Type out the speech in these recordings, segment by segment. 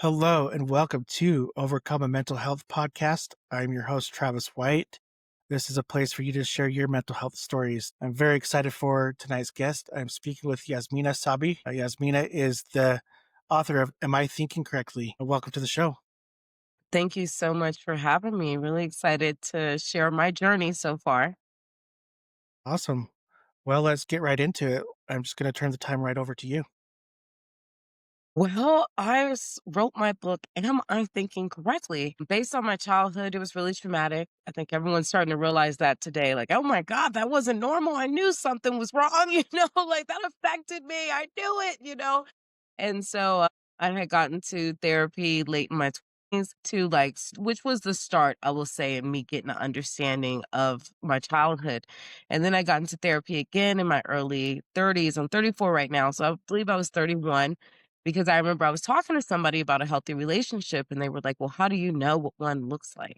Hello and welcome to Overcome a Mental Health Podcast. I'm your host, Travis White. This is a place for you to share your mental health stories. I'm very excited for tonight's guest. I'm speaking with Jasmina Sabi. Jasmina is the author of Am I Thinking Correctly? Welcome to the show. Thank you so much for having me. Really excited to share my journey so far. Awesome. Well, let's get right into it. I'm just going to turn the time right over to you. Well, wrote my book, Am I Thinking Correctly? Based on my childhood, it was really traumatic. I think everyone's starting to realize that today. Like, oh my God, that wasn't normal. I knew something was wrong, like that affected me. I knew it. And so I had gotten to therapy late in my 20s to which was the start, I will say, in me getting an understanding of my childhood. And then I got into therapy again in my early 30s. I'm 34 right now. So I believe I was 31 because I remember I was talking to somebody about a healthy relationship and they were like, well, how do you know what one looks like?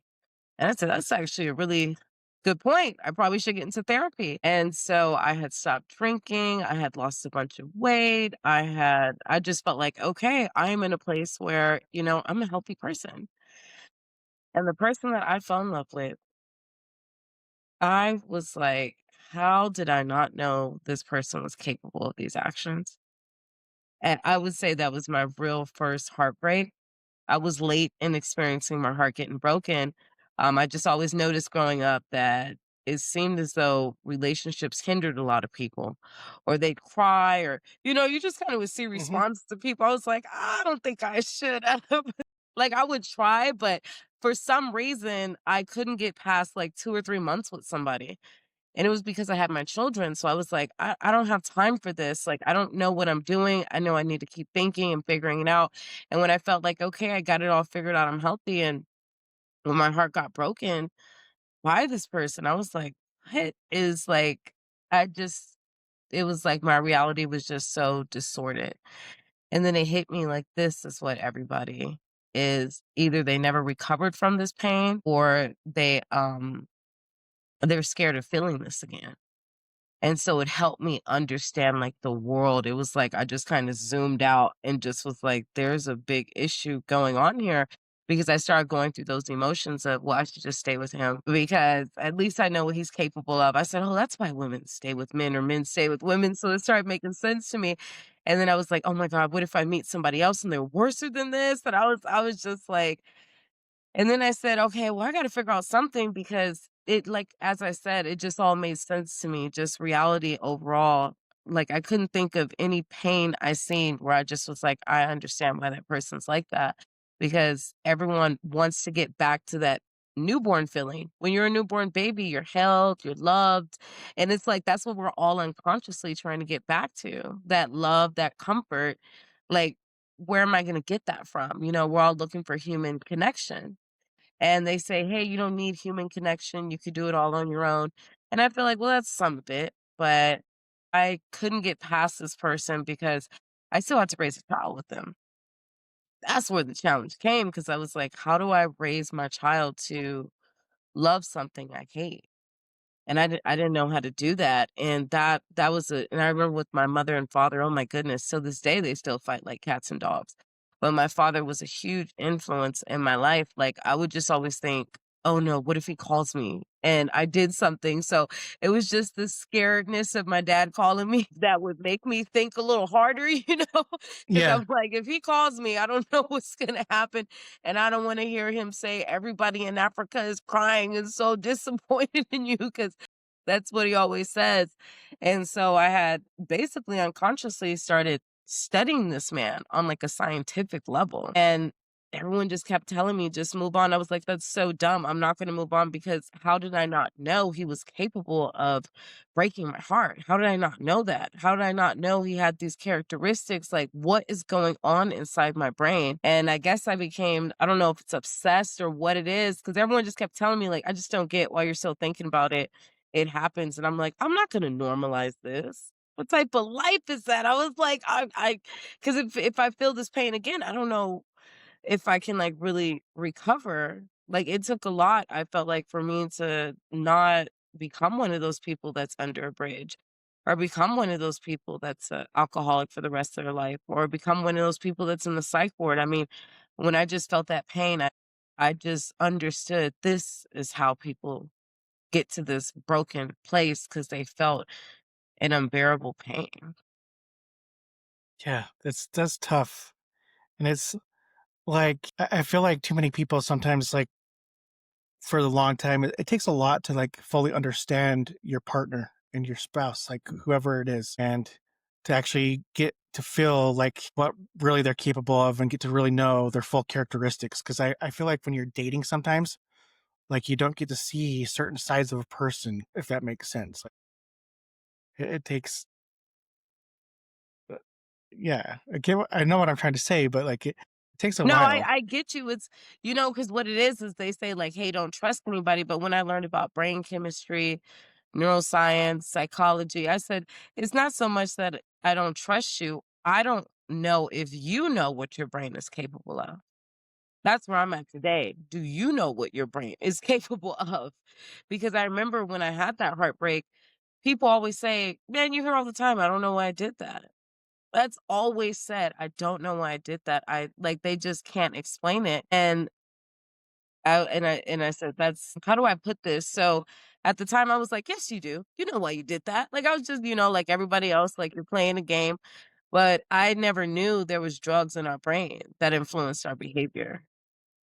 And I said, that's actually a really good point. I probably should get into therapy. And so I had stopped drinking. I had lost a bunch of weight. I just felt like, okay, I am in a place where, I'm a healthy person. And the person that I fell in love with, I was like, how did I not know this person was capable of these actions? And I would say that was my real first heartbreak. I was late in experiencing my heart getting broken. I just always noticed growing up that it seemed as though relationships hindered a lot of people, or they'd cry, or you just kind of would see hmm responses to people. I was like, I don't think I should. Like I would try, but for some reason, I couldn't get past like 2 or 3 months with somebody. And it was because I had my children. So I was like, I don't have time for this. Like, I don't know what I'm doing. I know I need to keep thinking and figuring it out. And when I felt like, okay, I got it all figured out, I'm healthy. And when my heart got broken by this person, I was like, what is like, I just, it was like my reality was just so distorted. And then it hit me like, this is what everybody is. Either they never recovered from this pain or they're scared of feeling this again. And so it helped me understand, like, the world. It was like I just kinda zoomed out and just was like, "There's a big issue going on here," because I started going through those emotions of, "Well, I should just stay with him because at least I know what he's capable of." I said, "Oh, that's why women stay with men or men stay with women," so it started making sense to me, and then I was like, "Oh my god, what if I meet somebody else and they're worser than this?" And I was just like, and then I said, "Okay, well, I gotta figure out something," because it like, as I said, it just all made sense to me, just reality overall. Like, I couldn't think of any pain I seen where I just was like, "I understand why that person's like that." Because everyone wants to get back to that newborn feeling. When you're a newborn baby, you're held, you're loved, and it's like that's what we're all unconsciously trying to get back to, that love, that comfort. Like, where am I gonna get that from? We're all looking for human connection. And they say, "Hey, you don't need human connection, you could do it all on your own." And I feel like, well, that's some of it, but I couldn't get past this person because I still had to raise a child with them. That's where the challenge came because I was like, "How do I raise my child to love something I hate?" And I didn't know how to do that, and that was and I remember with my mother and father, oh my goodness, till this day, they still fight like cats and dogs. But my father was a huge influence in my life, like, I would just always think, "Oh no, what if he calls me?" And I did something, so it was just the scaredness of my dad calling me that would make me think a little harder, because Yeah. I'm like, "If he calls me, I don't know what's gonna happen." And I don't wanna hear him say, "Everybody in Africa is crying and so disappointed in you," because that's what he always says. And so I had basically unconsciously started studying this man on like a scientific level. And everyone just kept telling me, just move on. I was like, that's so dumb. I'm not going to move on because how did I not know he was capable of breaking my heart? How did I not know that? How did I not know he had these characteristics? Like, what is going on inside my brain? And I guess I became, I don't know if it's obsessed or what it is, because everyone just kept telling me, like, I just don't get why you're still thinking about it. It happens. And I'm like, I'm not going to normalize this. What type of life is that? I was like, because if I feel this pain again, I don't know if I can like really recover. Like it took a lot, I felt like, for me to not become one of those people that's under a bridge or become one of those people that's a alcoholic for the rest of their life or become one of those people that's in the psych ward. I mean, When I just felt that pain, I just understood this is how people get to this broken place because they felt an unbearable pain. Yeah, that's tough. And it's like I feel like too many people sometimes like for the long time it takes a lot to like fully understand your partner and your spouse, like whoever it is, and to actually get to feel like what really they're capable of and get to really know their full characteristics. Cause I feel like when you're dating sometimes, like you don't get to see certain sides of a person, if that makes sense. Like it takes yeah, I know what I'm trying to say, but like it takes a No, while. I get you. It's because what it is they say like, "Hey, don't trust anybody." But when I learned about brain chemistry, neuroscience, psychology, I said, "It's not so much that I don't trust you. I don't know if you know what your brain is capable of." That's where I'm at today. Do you know what your brain is capable of? Because I remember when I had that heartbreak, people always say, "Man, you hear all the time, I don't know why I did that." That's always said, "I don't know why I did that." I like, they just can't explain it, and I said, "That's how do I put this?" So, at the time, I was like, "Yes, you do. You know why you did that." Like, I was just, like everybody else, like, you're playing a game, but I never knew there was drugs in our brain that influenced our behavior.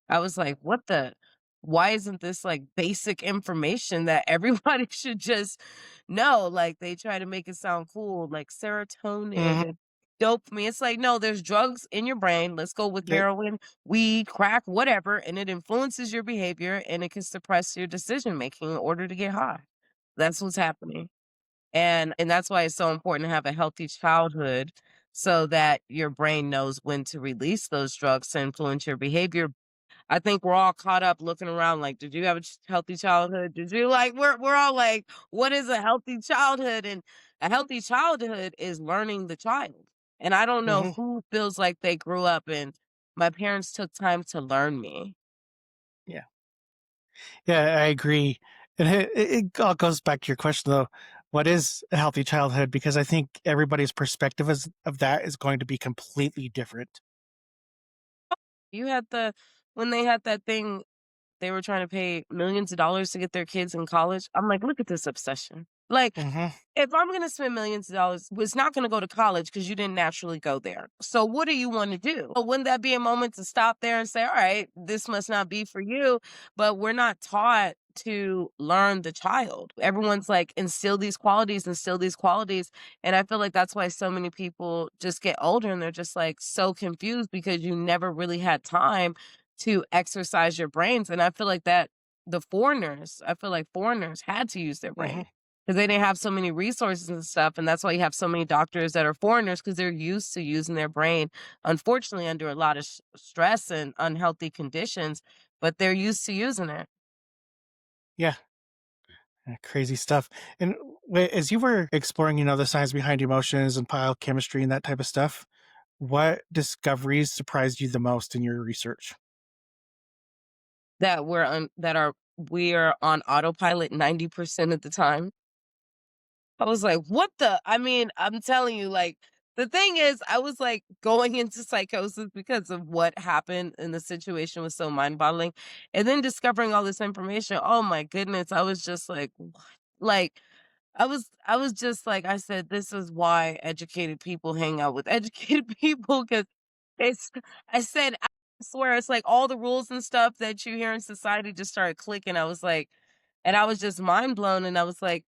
I was like, "What the why isn't this, like, basic information that everybody should just know?" Like, they try to make it sound cool, like serotonin Mhm. and dopamine. It's like, no, there's drugs in your brain. Let's go with Yeah. heroin, weed, crack, whatever, and it influences your behavior, and it can suppress your decision making in order to get high. That's what's happening. And that's why it's so important to have a healthy childhood so that your brain knows when to release those drugs to influence your behavior. I think we're all caught up looking around like, "Did you have a healthy childhood? Did you?" Like, we're all like, "What is a healthy childhood?" And a healthy childhood is learning the child. And I don't know Mhm. who feels like they grew up and my parents took time to learn me. Yeah. Yeah, I agree. And it all goes back to your question though. What is a healthy childhood? Because I think everybody's perspective of that is going to be completely different. You had the when they had that thing, they were trying to pay millions of dollars to get their kids in college. I'm like, "Look at this obsession." Like, Mhm. if I'm gonna spend millions of dollars, well, it's not gonna go to college because you didn't naturally go there. So what do you wanna do? Well, wouldn't that be a moment to stop there and say, "Alright, this must not be for you," but we're not taught to learn the child. Everyone's like, instill these qualities," and I feel like that's why so many people just get older and they're just, like, so confused because you never really had time to exercise your brains, and I feel like foreigners had to use their brain. Mhm. 'Cause they didn't have so many resources and stuff, and that's why you have so many doctors that are foreigners because 'cause they're used to using their brain, unfortunately, under a lot of stress and unhealthy conditions, but they're used to using it. Yeah. Crazy stuff. And as you were exploring, the science behind emotions and biochemistry and that type of stuff, what discoveries surprised you the most in your research? That we're on autopilot 90% of the time. I was like, "What the?" I mean, I'm telling you, like, the thing is, I was, like, going into psychosis because of what happened and the situation was so mind-boggling, and then discovering all this information, oh my goodness, I was just like, "What?" Like, I was just like, I said, "This is why educated people hang out with educated people because it's" I said, "I swear it's like all the rules and stuff that you hear in society just started clicking." I was like and I was just mind blown, and I was like,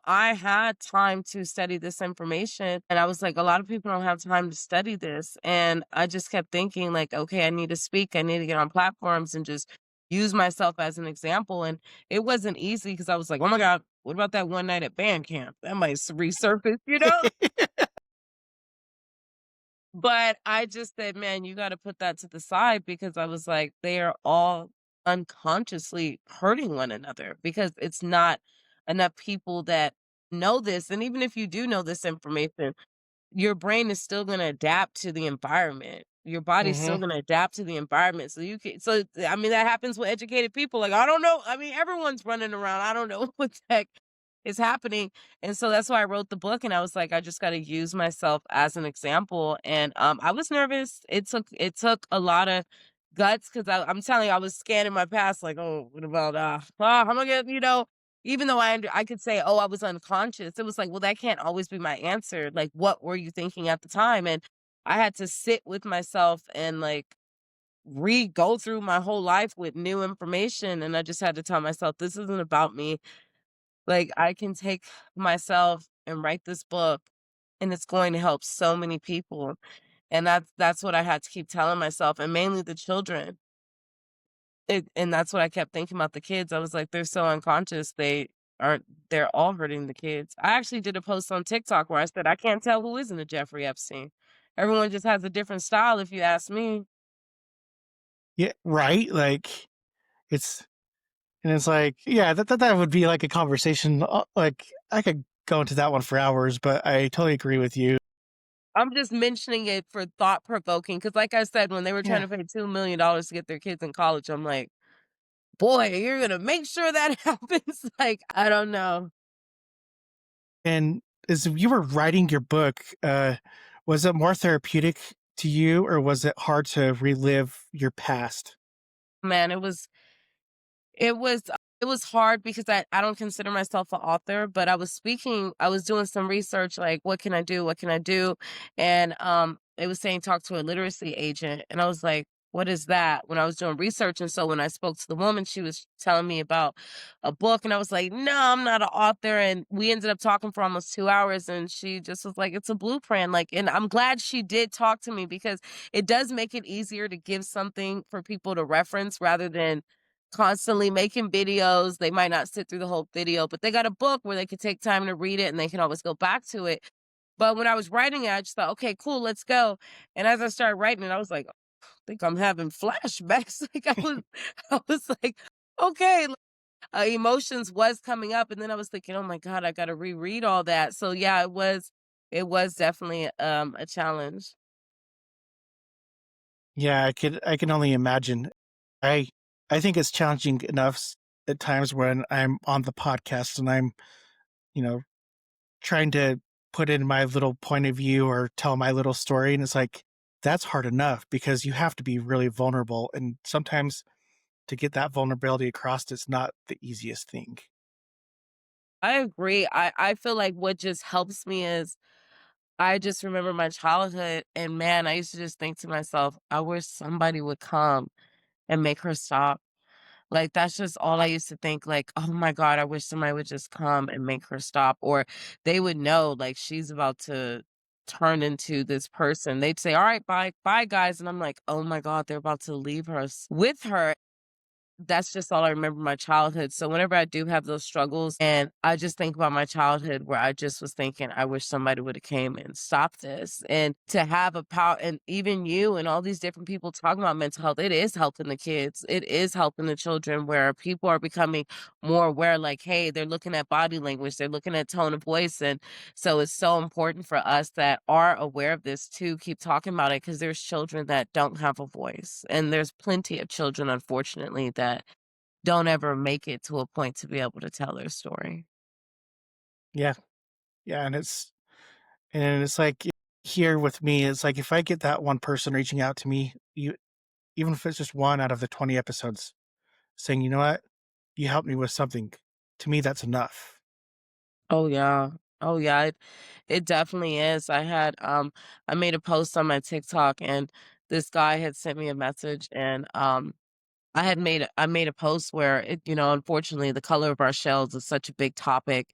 I had time to study this information, and I was like, "A lot of people don't have time to study this," and I just kept thinking like, "Okay, I need to speak, I need to get on platforms and just use myself as an example," and it wasn't easy because I was like, "Oh my god, what about that one night at band camp? That might resurface," you know? But I just said, "Man, you gotta put that to the side," because I was like, they are all unconsciously hurting one another because it's not enough people that know this, and even if you do know this information, your brain is still gonna adapt to the environment. Your body's still Mhm. gonna adapt to the environment, I mean, that happens with educated people, like, I don't know I mean, everyone's running around, I don't know what the heck is happening. And so that's why I wrote the book, and I was like, I just gotta use myself as an example. And I was nervous. It took a lot of guts because I'm telling you, I was scanning my past, like, oh, what about I'm gonna get, even though I could say, oh, I was unconscious, it was like, well, that can't always be my answer. Like, what were you thinking at the time? And I had to sit with myself and like re go through my whole life with new information. And I just had to tell myself, this isn't about me. Like, I can take myself and write this book, and it's going to help so many people. And that's what I had to keep telling myself, and mainly the children. And that's what I kept thinking about the kids. I was like, they're so unconscious. They're all hurting the kids. I actually did a post on TikTok where I said, I can't tell who isn't a Jeffrey Epstein. Everyone just has a different style, if you ask me. Yeah, right. Like it's and it's like, yeah, that would be like a conversation. Like I could go into that one for hours, but I totally agree with you. I'm just mentioning it for thought provoking because, like I said, when they were trying Yeah, to pay $2 million to get their kids in college, I'm like, boy, you're gonna make sure that happens. Like, I don't know. and as you were writing your book, was it more therapeutic to you, or was it hard to relive your past? Man, It was it was hard because I don't consider myself an author, but I was doing some research, like, what can I do? What can I do? And, it was saying talk to a literacy agent, and I was like, "What is that?" When I was doing research, and so when I spoke to the woman, she was telling me about a book, and I was like, "No, I'm not an author," and we ended up talking for almost 2 hours, and she just was like, "It's a blueprint," like, and I'm glad she did talk to me because it does make it easier to give something for people to reference rather than constantly making videos. They might not sit through the whole video, but they got a book where they could take time to read it and they can always go back to it. But when I was writing it, I just thought, okay, cool, let's go. And as I started writing it, I was like, I think I'm having flashbacks. Like I was like, okay, emotions was coming up, and then I was thinking, oh my god, I got to reread all that. So yeah, it was definitely a challenge. Yeah, I can only imagine. I I think it's challenging enough at times when I'm on the podcast and I'm, you know, trying to put in my little point of view or tell my little story, and it's like that's hard enough because you have to be really vulnerable, and sometimes to get that vulnerability across, it's not the easiest thing. I agree. I feel like what just helps me is I just remember my childhood, and man, I used to just think to myself, I wish somebody would come and make her stop. Like, that's just all I used to think, like, oh my God, I wish somebody would just come and make her stop. Or they would know, like, she's about to turn into this person. They'd say, all right, bye, bye, guys. And I'm like, oh my God, they're about to leave her with her. That's just all I remember my childhood. So whenever I do have those struggles and I just think about my childhood where I just was thinking, I wish somebody would have came and stopped this. And to have a power and even you and all these different people talking about mental health, it is helping the kids. It is helping the children where people are becoming more aware, like, hey, they're looking at body language, they're looking at tone of voice. And so it's so important for us that are aware of this to keep talking about it because there's children that don't have a voice. And there's plenty of children, unfortunately, that don't ever make it to a point to be able to tell their story. Yeah, yeah, and it's like here with me, it's like if I get that one person reaching out to me, you even if it's just one out of the 20 episodes, saying, you know what, you helped me with something. To me, that's enough. Oh, yeah. Oh, yeah, it definitely is. I made a post on my TikTok, and this guy had sent me a message, and, I made a post where unfortunately, the color of our shells is such a big topic,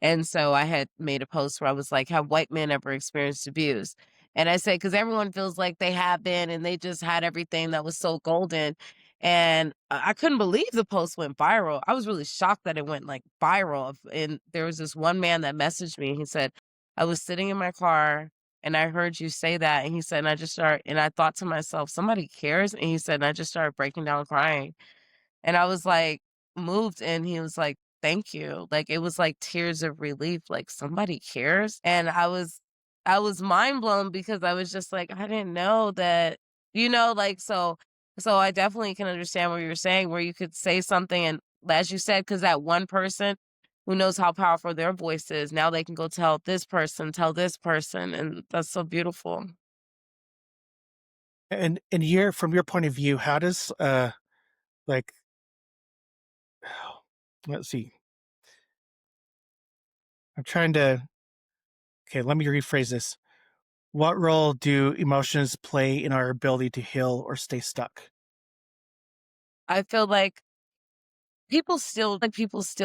and so I had made a post where I was like, "Have white men ever experienced abuse?" And I said, "'Cause everyone feels like they have been, and they just had everything that was so golden." And I couldn't believe the post went viral. I was really shocked that it went, like, viral, and there was this one man that messaged me, he said, "I was sitting in my car and I heard you say that," and he said, and I thought to myself, "Somebody cares?" And he said, and I just started breaking down crying. And I was, like, moved, and he was like, "Thank you." Like, it was like tears of relief, like, "Somebody cares?" And I was mind blown because I was just like, I didn't know that, like, so I definitely can understand what you're saying, where you could say something and as you said, because that one person who knows how powerful their voice is. Now they can go tell this person, and that's so beautiful. And your from your point of view, how does like let's see. I'm trying to okay, let me rephrase this. What role do emotions play in our ability to heal or stay stuck? I feel like people still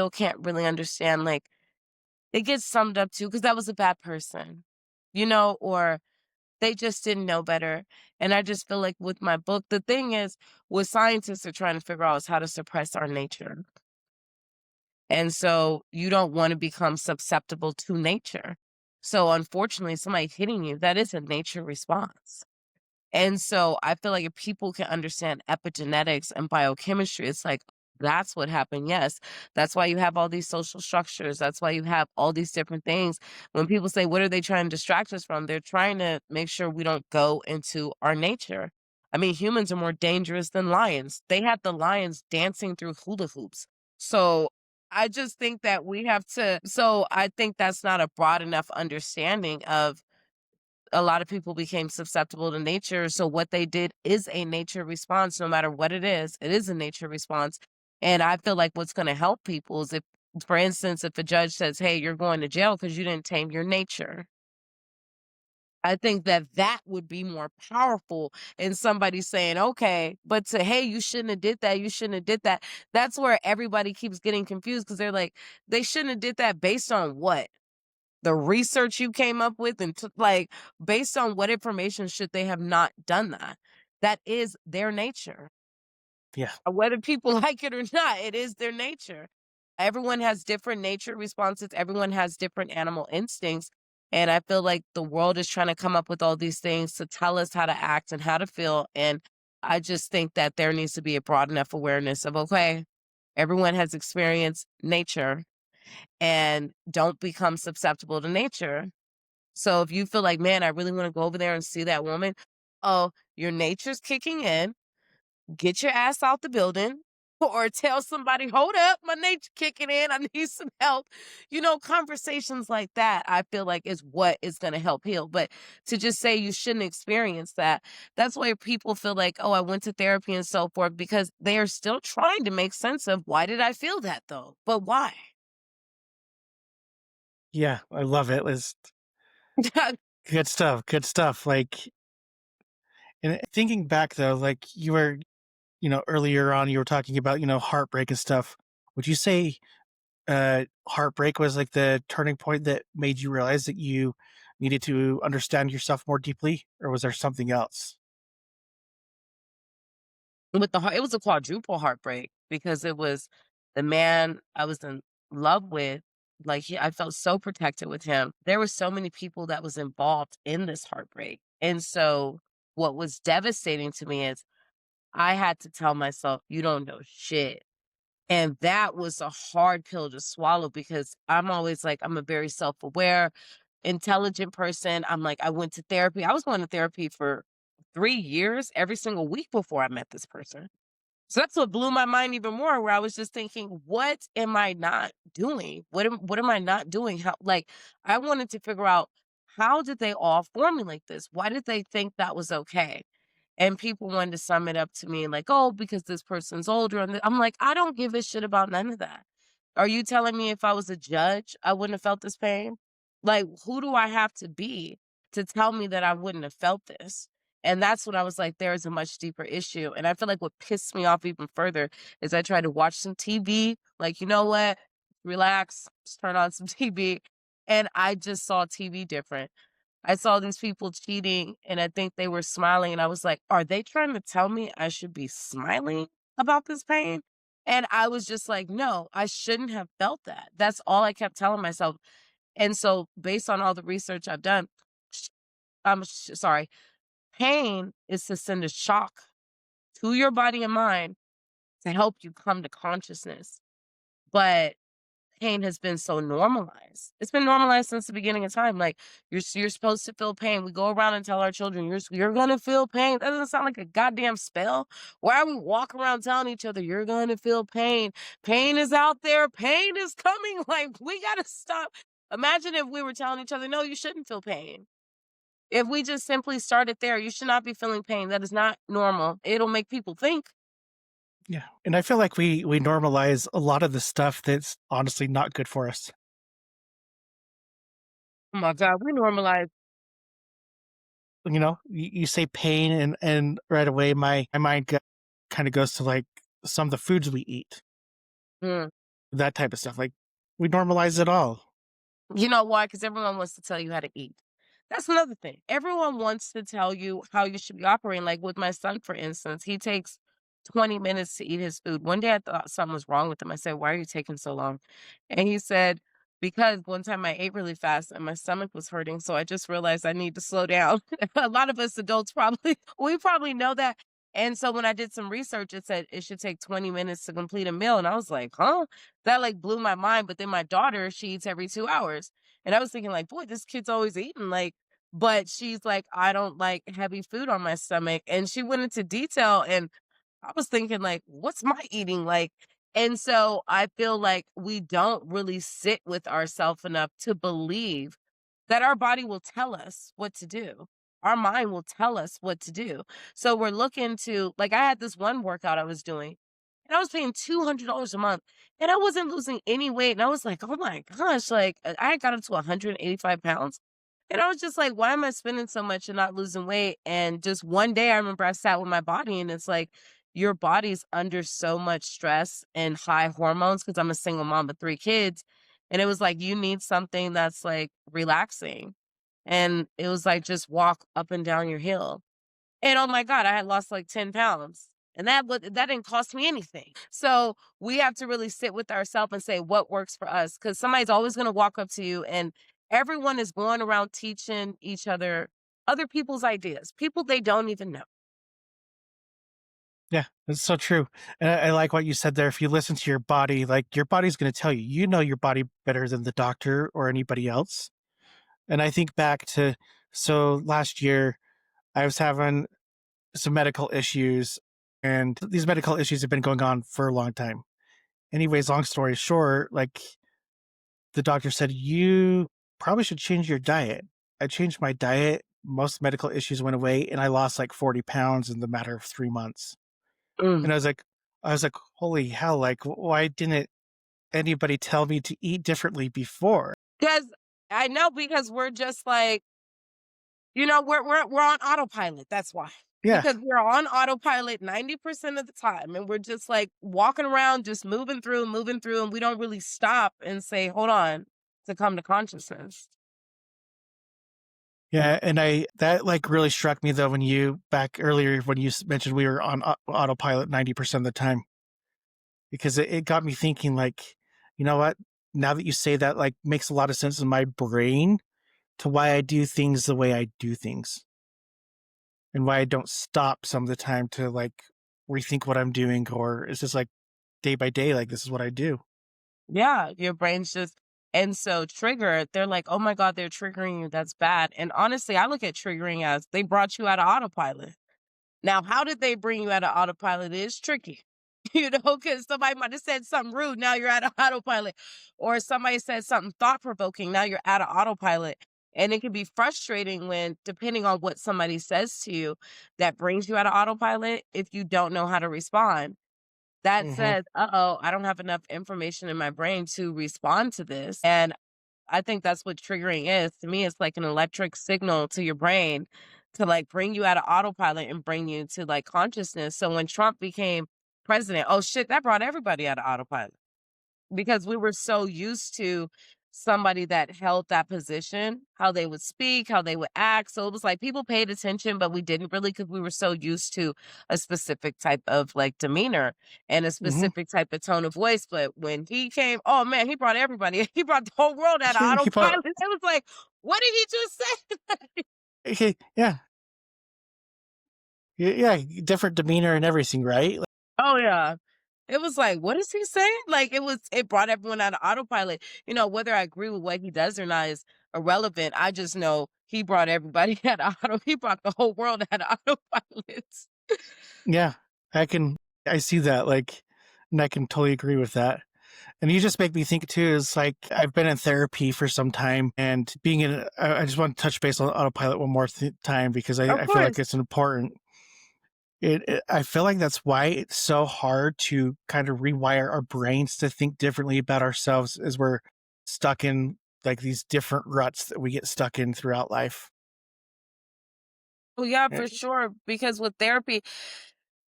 can't really understand, like, it gets summed up to because that was a bad person, or they just didn't know better. And I just feel like with my book, the thing is, what scientists are trying to figure out is how to suppress our nature. And so you don't want to become susceptible to nature. So unfortunately, somebody hitting you, that is a nature response. And so I feel like if people can understand epigenetics and biochemistry, it's like, that's what happened. Yes. That's why you have all these social structures. That's why you have all these different things. When people say, what are they trying to distract us from? They're trying to make sure we don't go into our nature. I mean, humans are more dangerous than lions. They had the lions dancing through hula hoops. So I just think that I think that's not a broad enough understanding of a lot of people became susceptible to nature. So what they did is a nature response, no matter what it is a nature response. And I feel like what's going to help people is if, for instance, if a judge says, hey, you're going to jail because you didn't tame your nature. I think that that would be more powerful in somebody saying, okay, but to, hey, you shouldn't have did that. You shouldn't have did that. That's where everybody keeps getting confused because they're like, they shouldn't have did that based on what? The research you came up with and like based on what information should they have not done that? That is their nature. Yeah. Whether people like it or not, it is their nature. Everyone has different nature responses. Everyone has different animal instincts. And I feel like the world is trying to come up with all these things to tell us how to act and how to feel. And I just think that there needs to be a broad enough awareness of, okay, everyone has experienced nature and don't become susceptible to nature. So if you feel like, man, I really want to go over there and see that woman, oh, your nature's kicking in. Get your ass out the building or tell somebody, hold up, my nature kicking in. I need some help. Conversations like that, I feel like is what is going to help heal. But to just say you shouldn't experience that, that's why people feel like, oh, I went to therapy and so forth, because they are still trying to make sense of why did I feel that though? But why? Yeah, I love it. It's good stuff. Good stuff. Like, and thinking back though, like you were, earlier on, you were talking about, heartbreak and stuff. Would you say heartbreak was like the turning point that made you realize that you needed to understand yourself more deeply, or was there something else? With the heart, it was a quadruple heartbreak because it was the man I was in love with, like, I felt so protected with him. There were so many people that was involved in this heartbreak, and so what was devastating to me is I had to tell myself, "You don't know shit." And that was a hard pill to swallow because I'm always like, I'm a very self-aware, intelligent person. I'm like, I went to therapy. I was going to therapy for 3 years every single week before I met this person. So that's what blew my mind even more, where I was just thinking, what am I not doing? What am I not doing? How, like, I wanted to figure out, how did they all formulate this? Why did they think that was okay? And people wanted to sum it up to me like, oh, because this person's older. And I'm like, I don't give a shit about none of that. Are you telling me if I was a judge, I wouldn't have felt this pain? Like, who do I have to be to tell me that I wouldn't have felt this? And that's when I was like, there is a much deeper issue. And I feel like what pissed me off even further is I tried to watch some TV, like, you know what? Relax, just turn on some TV. And I just saw TV different. I saw these people cheating and I think they were smiling. And I was like, are they trying to tell me I should be smiling about this pain? And I was just like, no, I shouldn't have felt that. That's all I kept telling myself. And so, based on all the research I've done, sh- sorry, pain is to send a shock to your body and mind to help you come to consciousness. But pain has been so normalized. It's been normalized since the beginning of time. Like you're supposed to feel pain. We go around and tell our children, you're gonna feel pain. That doesn't sound like a goddamn spell. Why are we walking around telling each other you're gonna feel pain? Pain is out there, pain is coming. Like we gotta stop. Imagine if we were telling each other, no, you shouldn't feel pain. If we just simply started there, you should not be feeling pain. That is not normal. It'll make people think. Yeah. And I feel like we normalize a lot of the stuff that's honestly not good for us. Oh my God, we normalize. You know, you say pain and right away my mind kind of goes to like some of the foods we eat, Mm. that type of stuff. Like we normalize it all. You know why? Because everyone wants to tell you how to eat. That's another thing. Everyone wants to tell you how you should be operating. Like with my son, for instance, he takes 20 minutes to eat his food. One day I thought something was wrong with him. I said, "Why are you taking so long?" And he said, "Because one time I ate really fast and my stomach was hurting. So I just realized I need to slow down." A lot of us adults probably, we probably know that. And so when I did some research, it said it should take 20 minutes to complete a meal. And I was like, huh? That like blew my mind. But then my daughter, she eats every 2 hours. And I was thinking like, boy, this kid's always eating like, but she's like, I don't like heavy food on my stomach. And she went into detail and I was thinking like, what's my eating like? And so I feel like we don't really sit with ourselves enough to believe that our body will tell us what to do. Our mind will tell us what to do. So we're looking to, like, I had this one workout I was doing and I was paying $200 a month and I wasn't losing any weight. And I was like, oh my gosh, like I got up to 185 pounds. And I was just like, why am I spending so much and not losing weight? And just one day I remember I sat with my body and it's like, your body's under so much stress and high hormones because I'm a single mom of 3 kids. And it was like, you need something that's like relaxing. And it was like, just walk up and down your hill. And oh my God, I had lost like 10 pounds. And that didn't cost me anything. So we have to really sit with ourselves and say what works for us. Cause somebody's always gonna walk up to you and everyone is going around teaching each other people's ideas, people they don't even know. Yeah, that's so true. And I like what you said there. If you listen to your body, like your body's going to tell you, you know your body better than the doctor or anybody else. And I think back to so last year, I was having some medical issues, and these medical issues have been going on for a long time. Anyways, long story short, like the doctor said, you probably should change your diet. I changed my diet. Most medical issues went away, and I lost like 40 pounds in the matter of 3 months. Mm. And I was like, holy hell! Like, why didn't anybody tell me to eat differently before? Because I know because we're just like, we're on autopilot, that's why. Yeah, Because we're on autopilot 90% of the time, and we're just, like, walking around just moving through, and we don't really stop and say, "Hold on," to come to consciousness. yeah, and I that like really struck me though when you back earlier when you mentioned we were on autopilot 90% of the time, because it got me thinking like, you know what? Now that you say that, like makes a lot of sense in my brain to why I do things the way I do things, and why I don't stop some of the time to like rethink what I'm doing, or it's just like day by day, like this is what I do. Yeah, your brain's just and so trigger, they're like, "Oh my god, they're triggering you, that's bad." And honestly, I look at triggering as they brought you out of autopilot. Now, how did they bring you out of autopilot is tricky, because somebody might have said something rude, now you're out of autopilot, or somebody said something thought-provoking, now you're out of autopilot, and it can be frustrating when depending on what somebody says to you that brings you out of autopilot, if you don't know how to respond. That Hmm. says, "Uh-oh, I don't have enough information in my brain to respond to this," and I think that's what triggering is. To me, it's like an electric signal to your brain to like bring you out of autopilot and bring you to like consciousness. So when Trump became president, oh shit, that brought everybody out of autopilot because we were so used to somebody that held that position, how they would speak, how they would act. So it was like people paid attention, but we didn't really because we were so used to a specific type of like demeanor and a Hmm. specific type of tone of voice. But when he came, oh man, he brought everybody, he brought the whole world out of He put, autopilot. It was like, what did he just say? yeah, yeah, different demeanor and everything, right? Oh yeah. It was like, "What is he saying?" Like, it brought everyone out of autopilot. Whether I agree with what he does or not is irrelevant. I just know he brought everybody out of he brought the whole world out of autopilot. Yeah, I see that, like, and I can totally agree with that. And you just make me think too, is like I've been in therapy for some time and being in I just want to touch base on autopilot one more time because Of I feel like course. it's important. I feel like that's why it's so hard to kind of rewire our brains to think differently about ourselves as we're stuck in like these different ruts that we get stuck in throughout life. Oh, yeah, Eh, for sure, because with therapy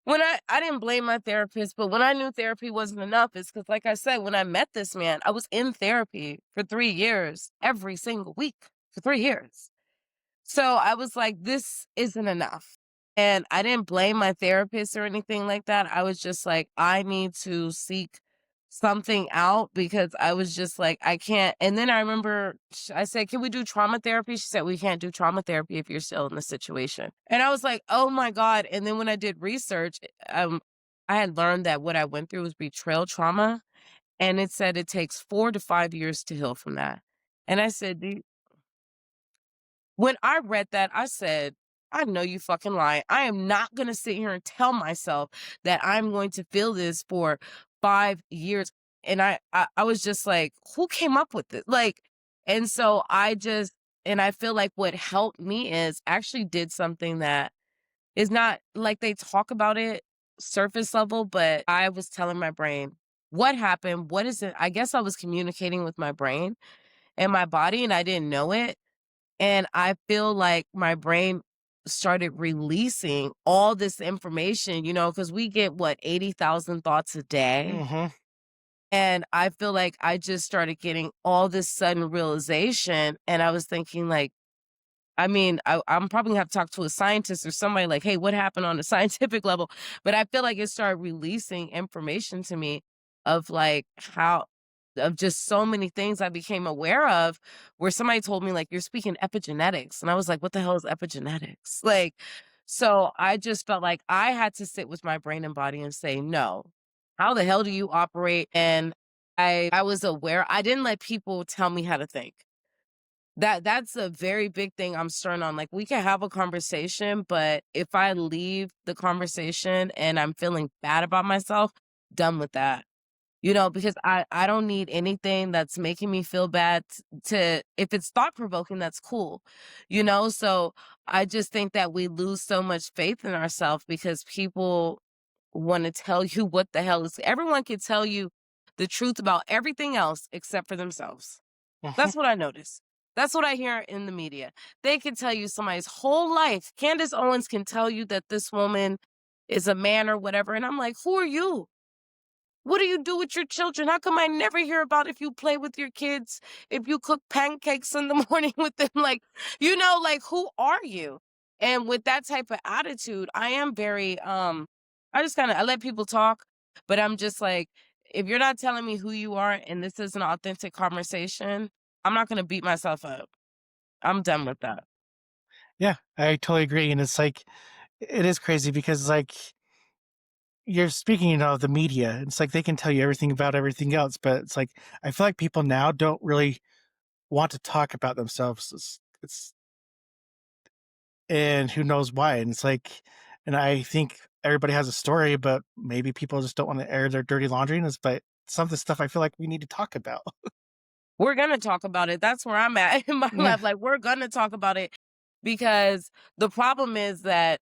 when I didn't blame my therapist, but when I knew therapy wasn't enough, it's because, like I said, when I met this man, I was in therapy for 3 years, every single week for 3 years. So I was like, "This isn't enough." And I didn't blame my therapist or anything like that. I was just like, "I need to seek something out," because I was just like, "I can't." And then I remember I said, "Can we do trauma therapy?" She said, "We can't do trauma therapy if you're still in the situation." And I was like, "Oh my God." And then when I did research, I had learned that what I went through was betrayal trauma. And it said it takes 4 to 5 years to heal from that. And I said, when I read that, I said, "I know you fucking lying. I am not gonna sit here and tell myself that I'm going to feel this for 5 years." And I was just like, "Who came up with it?" Like, and so and I feel like what helped me is actually did something that is not like they talk about it surface level, but I was telling my brain, "What happened? What is it?" I guess I was communicating with my brain and my body, and I didn't know it. And I feel like my brain started releasing all this information, because we get what, 80,000 thoughts a day. mhm, And I feel like I just started getting all this sudden realization. And I was thinking, like, I mean, I'm probably gonna have to talk to a scientist or somebody like, "Hey, what happened on a scientific level?" But I feel like it started releasing information to me of like how of just so many things I became aware of where somebody told me like, "You're speaking epigenetics." And I was like, "What the hell is epigenetics?" Like, so I just felt like I had to sit with my brain and body and say, "No. How the hell do you operate?" And I was aware. I didn't let people tell me how to think. That's a very big thing I'm stern on. Like, we can have a conversation, but if I leave the conversation and I'm feeling bad about myself, done with that. Because I don't need anything that's making me feel bad to if it's thought provoking, that's cool. So I just think that we lose so much faith in ourselves because people want to tell you what the hell is everyone can tell you the truth about everything else except for themselves. mhm. That's what I notice. That's what I hear in the media. They can tell you somebody's whole life. Candace Owens can tell you that this woman is a man or whatever. And I'm like, who are you? What do you do with your children? How come I never hear about if you play with your kids, if you cook pancakes in the morning with them? Like, like who are you? And with that type of attitude, I am very I just I let people talk, but I'm just like, if you're not telling me who you are and this is an authentic conversation, I'm not gonna beat myself up. I'm done with that. Yeah, I totally agree. And it's like, it is crazy because like you're speaking, of the media. It's like they can tell you everything about everything else, but it's like I feel like people now don't really want to talk about themselves. And who knows why. And it's like, and I think everybody has a story, but maybe people just don't want to air their dirty laundry. But some of the stuff I feel like we need to talk about. We're gonna talk about it. That's where I'm at in my Yeah. life. Like, we're gonna talk about it because the problem is that,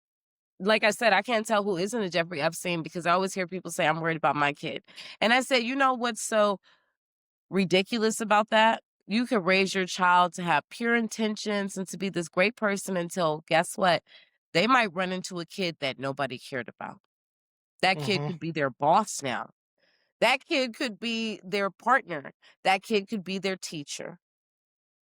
like I said, I can't tell who isn't a Jeffrey Epstein because I always hear people say, "I'm worried about my kid." And I said, you know what's so ridiculous about that? You could raise your child to have pure intentions and to be this great person until, guess what? They might run into a kid that nobody cared about. That kid Hmm. could be their boss now. That kid could be their partner. That kid could be their teacher.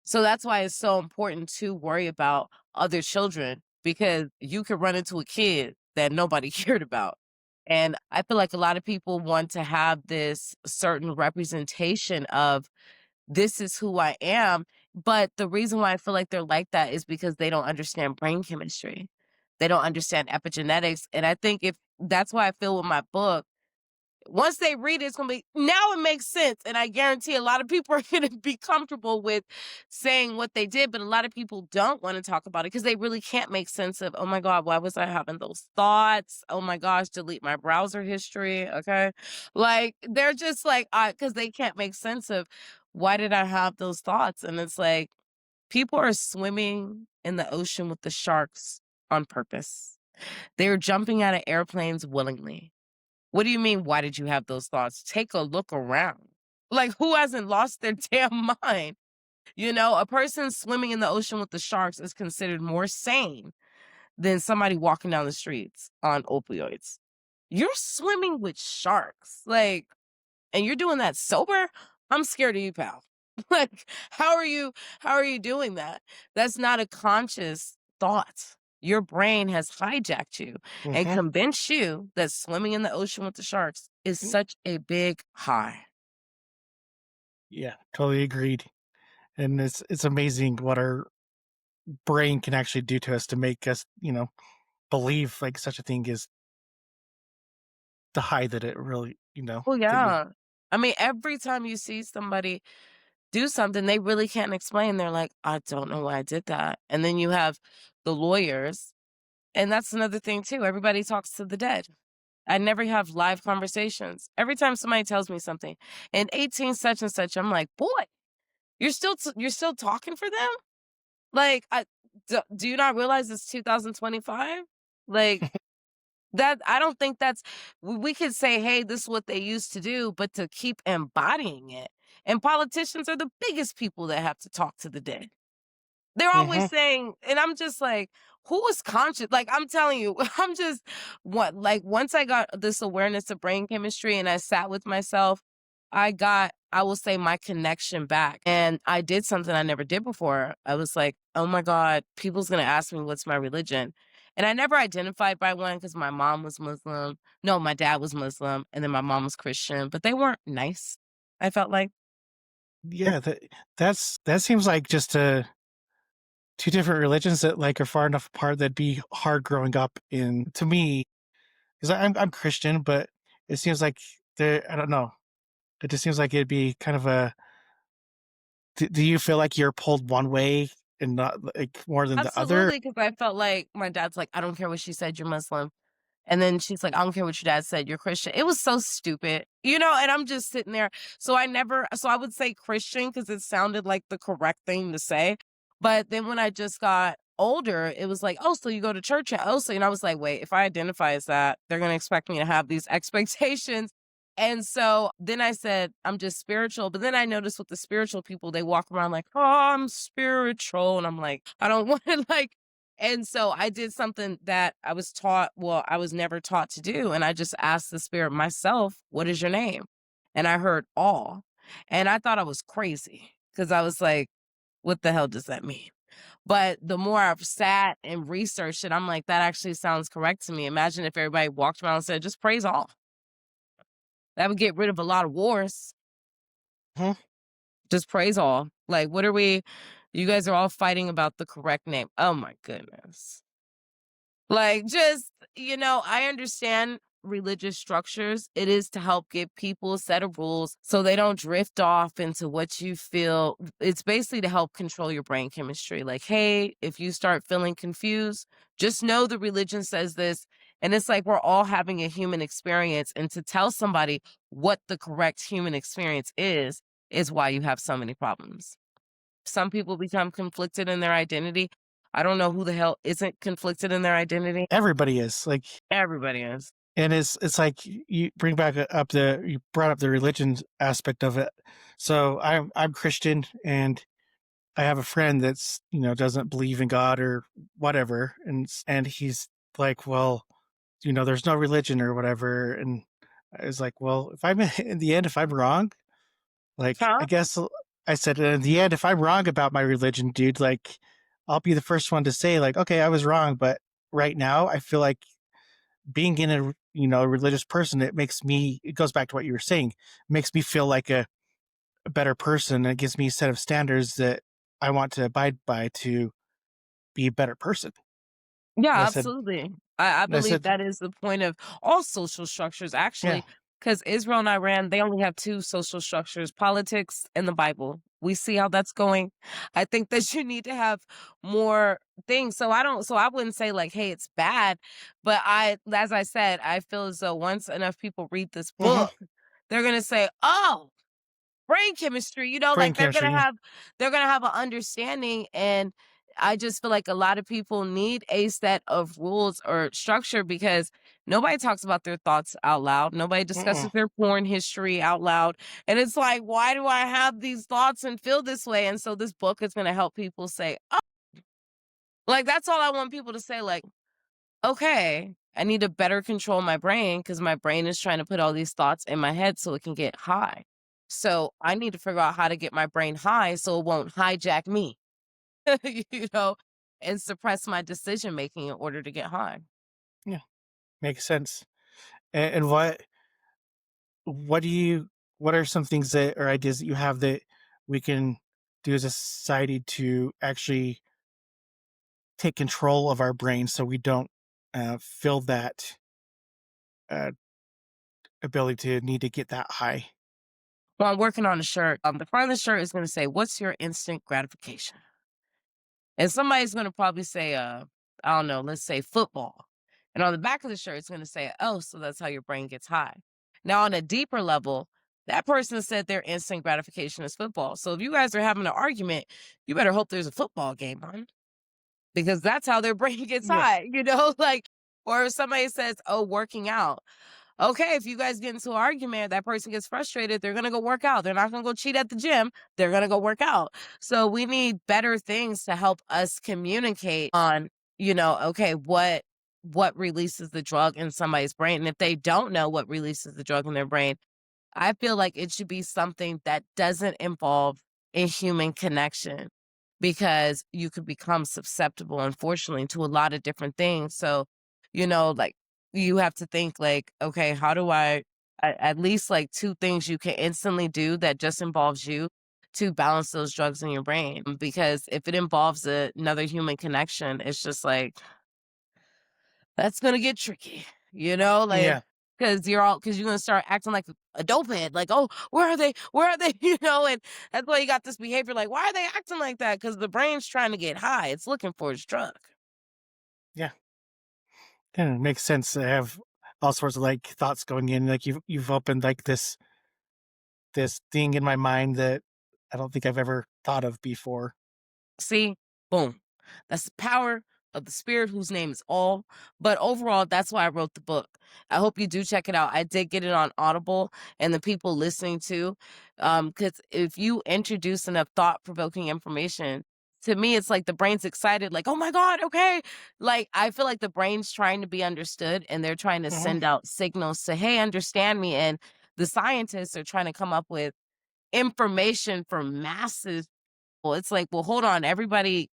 So that's why it's so important to worry about other children because you could run into a kid that nobody cared about. And I feel like a lot of people want to have this certain representation of this is who I am. But the reason why I feel like they're like that is because they don't understand brain chemistry. They don't understand epigenetics. And I think if that's why I feel with my book, Once they read it, it's gonna be now it makes sense. And I guarantee a lot of people are gonna be comfortable with saying what they did, but a lot of people don't want to talk about it because they really can't make sense of, oh my God, why was I having those thoughts? Oh my gosh, delete my browser history. Okay. Like they're just like, because they can't make sense of why did I have those thoughts? And it's like people are swimming in the ocean with the sharks on purpose. They're jumping out of airplanes willingly. What do you mean, why did you have those thoughts? Take a look around. Like, who hasn't lost their damn mind? You know, a person swimming in the ocean with the sharks is considered more sane than somebody walking down the streets on opioids. You're swimming with sharks. Like, and you're doing that sober? I'm scared of you, pal. Like, how are you doing that? That's not a conscious thought. Your brain has hijacked you and Hmm. convinced you that swimming in the ocean with the sharks is such a big high. Yeah, totally agreed. And it's amazing what our brain can actually do to us to make us, believe like such a thing is the high that it really, Oh, that you. yeah. I mean, every time you see somebody do something they really can't explain, they're like, I don't know why I did that. And then you have the lawyers. And that's another thing too. Everybody talks to the dead. I never have live conversations. Every time somebody tells me something, in 18 such and such, I'm like, boy, you're still talking for them? Like, do you not realize it's 2025? Like that, I don't think that's, we could say, hey, this is what they used to do, but to keep embodying it. And politicians are the biggest people that have to talk to the dead. They're always Hmm. saying, and I'm just like, who is conscious? Like, I'm telling you, I'm just what, like, once I got this awareness of brain chemistry and I sat with myself, I will say, my connection back. And I did something I never did before. I was like, oh my God, people's going to ask me what's my religion. And I never identified by one because my mom was Muslim. No, my dad was Muslim. And then my mom was Christian, but they weren't nice. I felt like, Yeah, that seems like just two different religions that like are far enough apart that'd be hard growing up in to me because I'm Christian, but it seems like I don't know. It just seems like it'd be kind of a. Do you feel like you're pulled one way and not like more than the other? absolutely. Cause I felt like my dad's like, I don't care what she said, you're Muslim. And then she's like, "I don't care what your dad said, you're Christian." It was so stupid, and I'm just sitting there. So I would say Christian because it sounded like the correct thing to say. But then when I just got older, it was like, "Oh, so you go to church?" Oh, so, I was like, "Wait, if I identify as that, they're going to expect me to have these expectations." And so then I said, I'm just spiritual. But then I noticed with the spiritual people, they walk around like, oh, I'm spiritual. And I'm like, I don't want to like, and so I did something that I was taught, well, I was never taught to do. And I just asked the spirit myself, what is your name? And I heard all. And I thought I was crazy because I was like, what the hell does that mean? But the more I've sat and researched it, I'm like, that actually sounds correct to me. Imagine if everybody walked around and said, just praise all. That would get rid of a lot of wars. Hmm. Just praise all. Like, what are we? You guys are all fighting about the correct name. Oh my goodness. Like, just, I understand religious structures. It is to help give people a set of rules so they don't drift off into what you feel. It's basically to help control your brain chemistry. Like, hey, if you start feeling confused, just know the religion says this. And it's like we're all having a human experience. And to tell somebody what the correct human experience is why you have so many problems. Some people become conflicted in their identity. I don't know who the hell isn't conflicted in their identity. Everybody is like, Everybody is. and it's like you bring back up you brought up the religion aspect of it. So I'm Christian, and I have a friend that's doesn't believe in God or whatever, and he's like, well, there's no religion or whatever, and I was like, well, if I'm in the end, if I'm wrong, like Huh? I guess I said in the end, if I'm wrong about my religion, dude, like I'll be the first one to say like, okay, I was wrong, but right now I feel like being in a religious person, it goes back to what you were saying, makes me feel like a better person. It gives me a set of standards that I want to abide by to be a better person. And Yeah, I said, absolutely. I and I believe said, that is the point of all social structures, yeah, actually. 'Cause Israel and Iran, they only have 2 social structures, politics and the Bible. We see how that's going. I think that you need to have more things. So I wouldn't say like, "Hey, it's bad," but as I said, I feel as though once enough people read this Hmm. book, they're gonna say, "Oh, brain chemistry," Brain like chemistry. Yeah. they're gonna have an understanding, and I just feel like a lot of people need a set of rules or structure because nobody talks about their thoughts out loud. Nobody Mm-mm. discusses their porn history out loud. And it's like, why do I have these thoughts and feel this way? And so this book is gonna help people say, oh, like that's all I want people to say, like, okay, I need to better control my brain because my brain is trying to put all these thoughts in my head so it can get high. So I need to figure out how to get my brain high so it won't hijack me, you know, and suppress my decision making in order to get high. Yeah. Makes sense. And what do you what are some things that or ideas that you have that we can do as a society to actually take control of our brains so we don't feel that uh, ability to need to get that high? Well, I'm working on a shirt. The front of the shirt is going to say, "What's your instant gratification?" And somebody's gonna probably say, I don't know, let's say football. And on the back of the shirt, it's gonna say, oh, so that's how your brain gets high. Now, on a deeper level, that person said their instant gratification is football. So if you guys are having an argument, you better hope there's a football game on because that's how their brain gets Yeah. high, like, or if somebody says, oh, working out. Okay, if you guys get into an argument, that person gets frustrated, they're gonna go work out. They're not gonna go cheat at the gym. They're gonna go work out. So we need better things to help us communicate on, okay, what releases the drug in somebody's brain. And if they don't know what releases the drug in their brain, I feel like it should be something that doesn't involve a human connection because you could become susceptible, unfortunately, to a lot of different things. So, like you have to think like, okay, how do at least like 2 things you can instantly do that just involves you to balance those drugs in your brain. Because if it involves another human connection, it's just like, that's gonna get tricky, like, Yeah. because you're gonna start acting like a dopehead, like, "Oh, where are they? Where are they?" And that's why you got this behavior, like, "Why are they acting like that?" Because the brain's trying to get high, it's looking for its drug. Yeah. Yeah. It makes sense to have all sorts of like thoughts going in. Like you've opened like this thing in my mind that I don't think I've ever thought of before. See? Boom. That's the power of the spirit whose name is all. But overall, that's why I wrote the book. I hope you do check it out. I did get it on Audible and the people listening too. Because if you introduce enough thought provoking information, to me, it's like the brain's excited, like, oh my God, okay. Like, I feel like the brain's trying to be understood and they're trying to Hmm. send out signals to, hey, understand me. And the scientists are trying to come up with information for masses. Well, it's like, well, hold on, everybody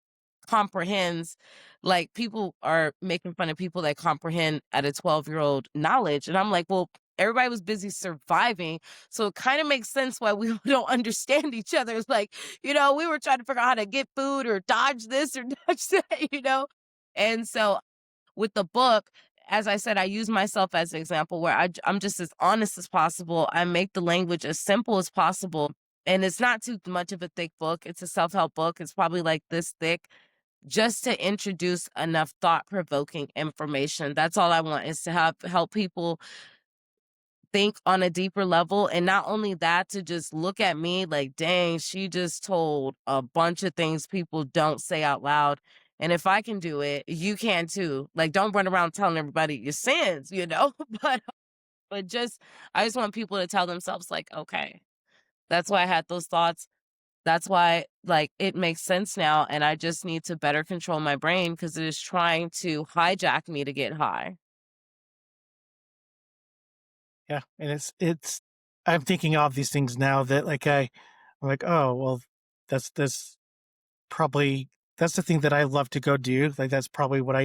comprehends, like, people are making fun of people that comprehend at a 12-year-old knowledge, and I'm like, well, everybody was busy surviving, so it kinda makes sense why we don't understand each other. It's like, we were trying to figure out how to get food or dodge this or dodge that. And so with the book, as I said, I use myself as an example where I'm just as honest as possible. I make the language as simple as possible. And it's not too much of a thick book. It's a self help book. It's probably like this thick, just to introduce enough thought provoking information. That's all I want is to help people think on a deeper level. And not only that, to just look at me like, dang, she just told a bunch of things people don't say out loud. And if I can do it, you can too. Like, don't run around telling everybody your sins. But I just want people to tell themselves, like, okay, that's why I had those thoughts. That's why, like, it makes sense now. And I just need to better control my brain because it is trying to hijack me to get high. Yeah. And I'm thinking of these things now that I'm like, oh, well, that's probably, that's the thing that I love to go do. Like, that's probably what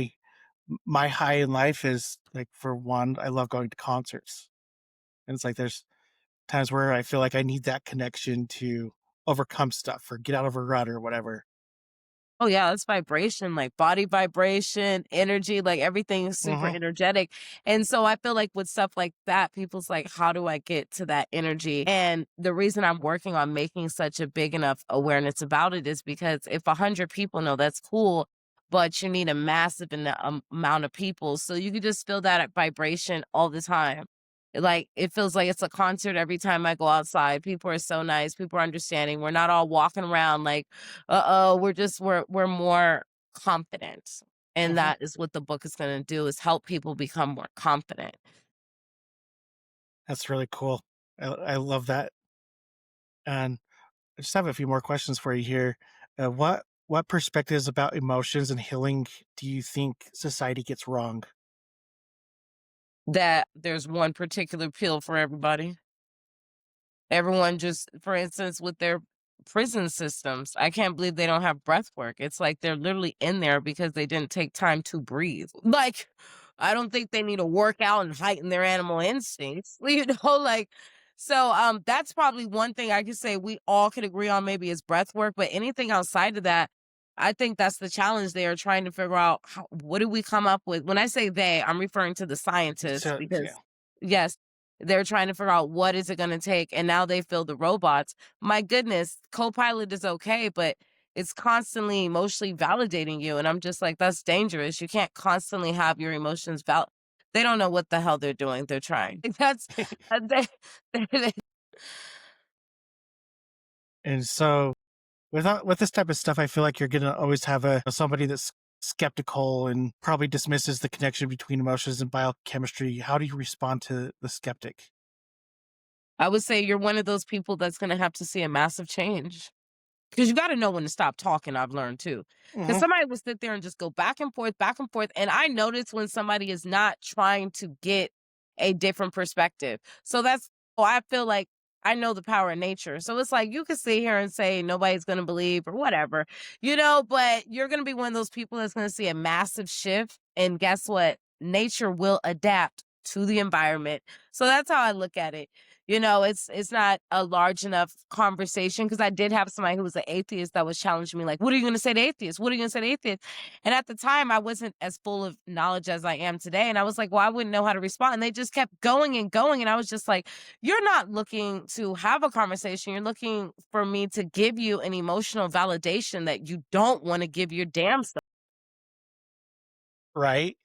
my high in life is like, for one, I love going to concerts. And it's like, there's times where I feel like I need that connection to overcome stuff or get out of a rut or whatever. Oh, yeah, it's vibration, like body vibration, energy, like everything is super Hmm. energetic. And so I feel like with stuff like that, people's like, how do I get to that energy? And the reason I'm working on making such a big enough awareness about it is because if 100 people know, that's cool, but you need a massive amount of people. So you can just feel that vibration all the time. Like it feels like it's a concert every time I go outside. People are so nice. People are understanding. We're not all walking around like, uh-oh, we're more confident. And Hmm. that is what the book is gonna do, is help people become more confident. That's really cool. I love that. And I just have a few more questions for you here. What perspectives about emotions and healing do you think society gets wrong? That there's one particular pill for everybody. Everyone just, for instance, with their prison systems, I can't believe they don't have breath work. It's like they're literally in there because they didn't take time to breathe. Like, I don't think they need to work out and heighten their animal instincts, like, so that's probably one thing I could say we all could agree on maybe is breath work, but anything outside of that, I think that's the challenge. They are trying to figure out what do we come up with. When I say they, I'm referring to the scientists So yeah. because yes, they're trying to figure out what is it gonna take, and now they feel the robots. My goodness, Copilot is okay, but it's constantly emotionally validating you, and I'm just like, "That's dangerous." You can't constantly have your emotions they don't know what the hell they're doing, they're trying. That's they they And so with this type of stuff, I feel like you're gonna always have a somebody that's skeptical and probably dismisses the connection between emotions and biochemistry. How do you respond to the skeptic? I would say you're one of those people that's gonna have to see a massive change. 'Cause you gotta know when to stop talking, I've learned too. Because Hmm. somebody will sit there and just go back and forth, and I notice when somebody is not trying to get a different perspective. So that's I feel like I know the power of nature. So it's like you could sit here and say nobody's gonna believe or whatever, but you're gonna be one of those people that's gonna see a massive shift, and guess what? Nature will adapt to the environment. So that's how I look at it. It's not a large enough conversation because I did have somebody who was an atheist that was challenging me, like, "What are you gonna say to atheists? What are you gonna say to atheists?" And at the time, I wasn't as full of knowledge as I am today, and I was like, "Well, I wouldn't know how to respond." And they just kept going and going, and I was just like, "You're not looking to have a conversation. You're looking for me to give you an emotional validation that you don't want to give your damn self." Right?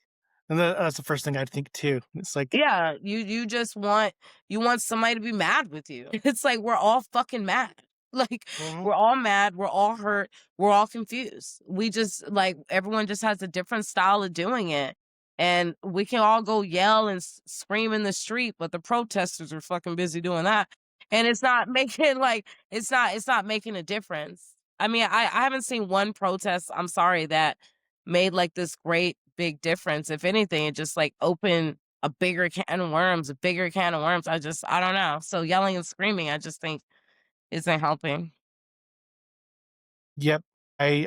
And that's the first thing I'd think too. It's like, Yeah, you want somebody to be mad with you. It's like we're all fucking mad. Like mhm, we're all mad, we're all hurt, we're all confused. We just like everyone just has a different style of doing it. And we can all go yell and scream in the street, but the protesters are fucking busy doing that. And it's not making it's not making a difference. I mean, I haven't seen one protest, I'm sorry, that made like this great big difference. If anything, it just like opened a bigger can of worms, a bigger can of worms. I don't know. So yelling and screaming, I just think isn't helping. yep,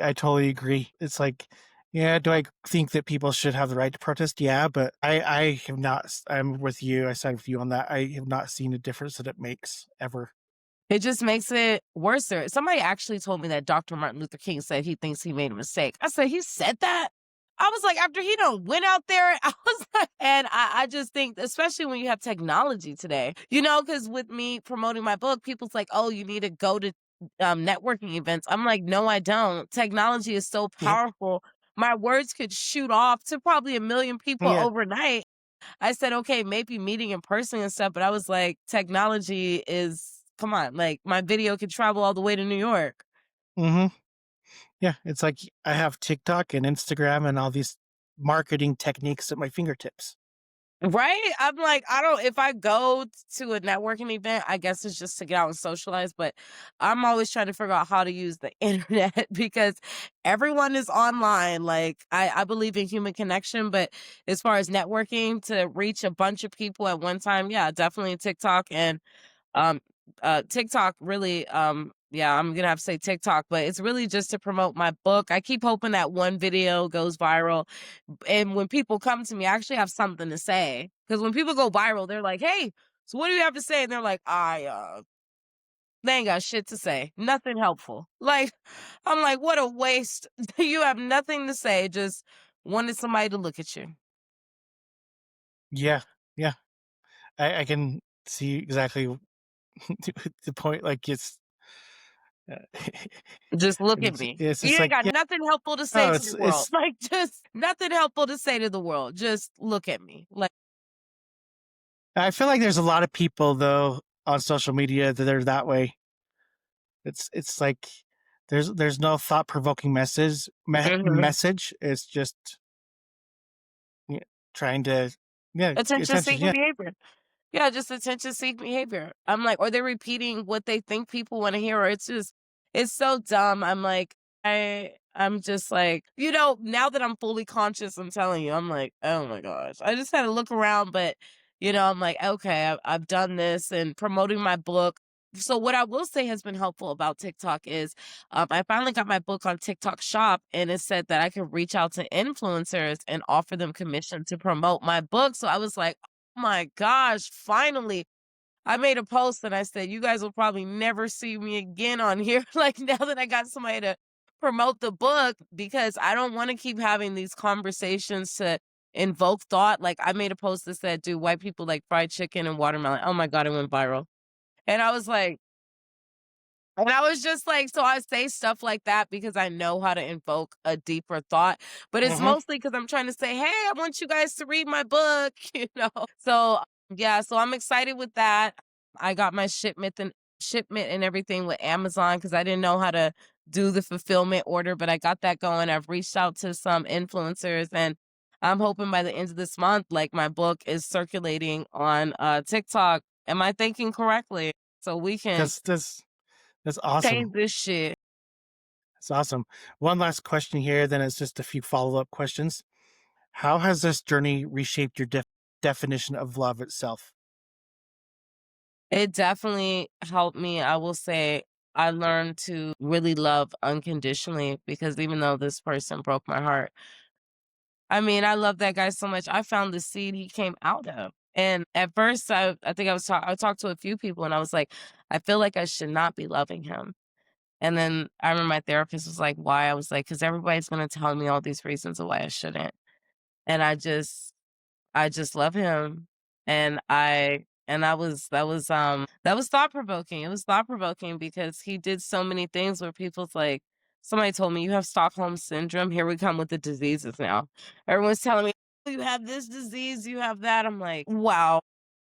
I totally agree. It's like, yeah, do I think that people should have the right to protest? Yeah, but I have not. I'm with you. I side with you on that. I have not seen a difference that it makes ever. It just makes it worse. Somebody actually told me that Dr. Martin Luther King said he thinks he made a mistake. I said, he said that? I was like, after he done went out there, I was like, and I just think, especially when you have technology today, because with me promoting my book, people's like, oh, you need to go to networking events. I'm like, no, I don't. Technology is so Yep. powerful. My words could shoot off to probably a million people Yeah. overnight. I said, okay, maybe meeting in person and stuff, but I was like, technology is, come on, like my video could travel all the way to New York. Hmm. Yeah. It's like I have TikTok and Instagram and all these marketing techniques at my fingertips. Right? I'm like, I don't, if I go to a networking event, I guess it's just to get out and socialize, but I'm always trying to figure out how to use the internet because everyone is online. Like, I believe in human connection, but as far as networking to reach a bunch of people at one time, yeah, definitely TikTok and Um, TikTok really, yeah, I'm gonna have to say TikTok, but it's really just to promote my book. I keep hoping that one video goes viral. And when people come to me, I actually have something to say. Because when people go viral, they're like, hey, so what do you have to say? And they're like, They ain't got shit to say. Nothing helpful. Like, I'm like, what a waste. You have nothing to say, just wanted somebody to look at you. Yeah, yeah. I can see exactly the point. Like uh, Just look at it's me. it's You just ain't like got yeah. nothing helpful to say Oh, to the world. it's. Like, just nothing helpful to say to the world. Just look at me. Like, I feel like there's a lot of people though on social media that are that way. It's like there's no thought provoking mhm. message. It's just yeah, trying to yeah Attention attention. seeking Yeah. behavior. Yeah, just attention seek behavior. I'm like, or they're repeating what they think people want to hear, or it's so dumb. I'm like, I'm just like, now that I'm fully conscious, I'm telling you, I'm like, oh my gosh. I just had to look around, but I'm like, okay, I've done this and promoting my book. So what I will say has been helpful about TikTok is I finally got my book on TikTok Shop, and it said that I could reach out to influencers and offer them commission to promote my book. So I was like, my gosh, finally. I made a post and I said, "You guys will probably never see me again on here." Like now that I got somebody to promote the book because I don't want to keep having these conversations to invoke thought. Like I made a post that said, "Do white people like fried chicken and watermelon?" Oh my god, it went viral. And I was like, and I was just like, so I say stuff like that because I know how to invoke a deeper thought, but it's Hmm. mostly because I'm trying to say, hey, I want you guys to read my book, So yeah, so I'm excited with that. I got my shipment and everything with Amazon because I didn't know how to do the fulfillment order, but I got that going. I've reached out to some influencers and I'm hoping by the end of this month, like my book is circulating on TikTok. Am I thinking correctly? So we can That's awesome. change this shit. That's awesome. One last question here, then it's just a few follow up questions. How has this journey reshaped your definition of love itself? It definitely helped me. I will say I learned to really love unconditionally because even though this person broke my heart, I mean, I love that guy so much. I found the seed he came out of. And at first, I think I talked to a few people and I was like, I feel like I should not be loving him. And then I remember my therapist was like, why? I was like, because everybody's going to tell me all these reasons of why I shouldn't. And I just love him, and that was thought provoking. It was thought provoking because he did so many things where people's like somebody told me, "You have Stockholm syndrome." Here we come with the diseases now. Everyone's telling me, "Oh, you have this disease, you have that." I'm like, "Wow,